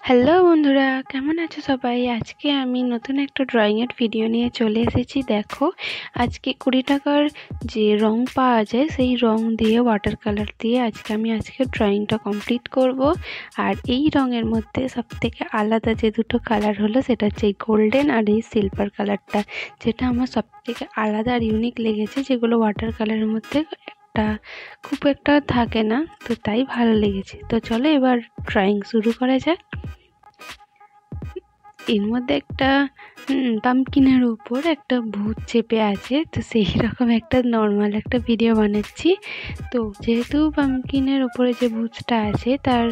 Hello বন্ধুরা, কেমন আছো সবাই? আজকে আমি নতুন একটা ড্রয়িংয়ের ভিডিও নিয়ে চলে এসেছি। দেখো, আজকে 20 টাকার যে রং পাওয়া যায় সেই রং দিয়ে ওয়াটার কালার দিয়ে আমি ড্রয়িংটা কমপ্লিট করব। আর এই রঙের মধ্যে সবথেকে আলাদা যে দুটো কালার হলো সেটা হচ্ছে এই গোল্ডেন আর এই সিলভার কালারটা, যেটা আমার সবথেকে আলাদা আর ইউনিক লেগেছে, যেগুলো ওয়াটার কালারের মধ্যে খুব একটা থাকে না, তো তাই ভালো লেগেছে। তো চলো এবার ড্রয়িং শুরু করা যাক। এর মধ্যে একটা পাম্পকিনের উপর একটা ভূত চেপে আছে, তো সেই রকম একটা নর্মাল একটা ভিডিও বানাচ্ছি। তো যেহেতু পাম্পকিনের উপরে যে ভূতটা আছে তার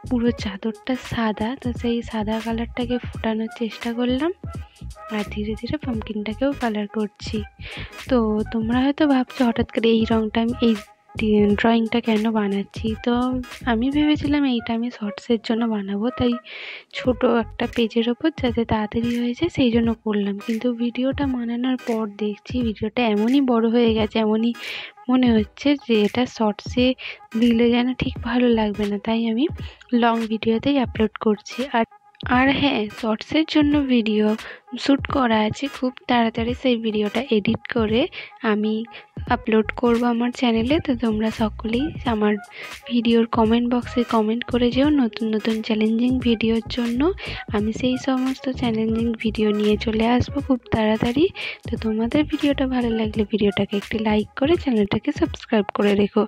পুরো চাদরটা সাদা, তো সেই সাদা কালারটাকে ফোটানোর চেষ্টা করলাম আর ধীরে ধীরে পাম্পকিনটাকেও কালার করছি। তো তোমরা হয়তো ভাবছো হঠাৎ করে এই রঙটা আমি এই ড্রয়িংটা কেন বানাচ্ছি। তো আমি ভেবেছিলাম এইটা আমি শর্টসের জন্য বানাবো, তাই ছোট একটা পেজের ওপর যাতে তাড়াতাড়ি হয়ে যায় সেই জন্য করলাম। কিন্তু ভিডিওটা বানানোর পর দেখছি ভিডিওটা এমনই বড় হয়ে গেছে, এমনই মনে হচ্ছে যে এটা শর্টসে দিলে যেন ঠিক ভালো লাগবে না, তাই আমি লং ভিডিওতেই আপলোড করছি। আর হ্যাঁ, শর্টসের জন্য ভিডিও শ্যুট করা আছে, খুব তাড়াতাড়ি সেই ভিডিওটা এডিট করে আমি আপলোড করব আমার চ্যানেলে। তো তোমরা সকলেই আমার ভিডিওর কমেন্ট বক্সে কমেন্ট করে যেও নতুন নতুন চ্যালেঞ্জিং ভিডিওর জন্য। আমি সেই সমস্ত চ্যালেঞ্জিং ভিডিও নিয়ে চলে আসবো খুব তাড়াতাড়ি। তো তোমাদের ভিডিওটা ভালো লাগলে ভিডিওটাকে একটি লাইক করে চ্যানেলটাকে সাবস্ক্রাইব করে রেখো।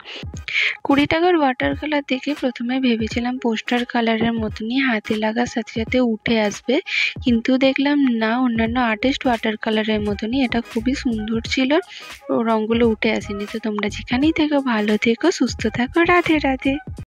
20 টাকার ওয়াটার কালার দেখে প্রথমে ভেবেছিলাম পোস্টার কালারের মতনই হাতে লাগার সাথে সাথে উঠে আসবে, কিন্তু দেখলাম না, অন্যান্য আর্টিস্ট ওয়াটার কালারের মতনই এটা খুবই সুন্দর ছিল, ও রঙগুলো উঠে আসেনি। তো তোমরা যেখানেই থেকো ভালো থেকো, সুস্থ থাকো, রাধে রাধে।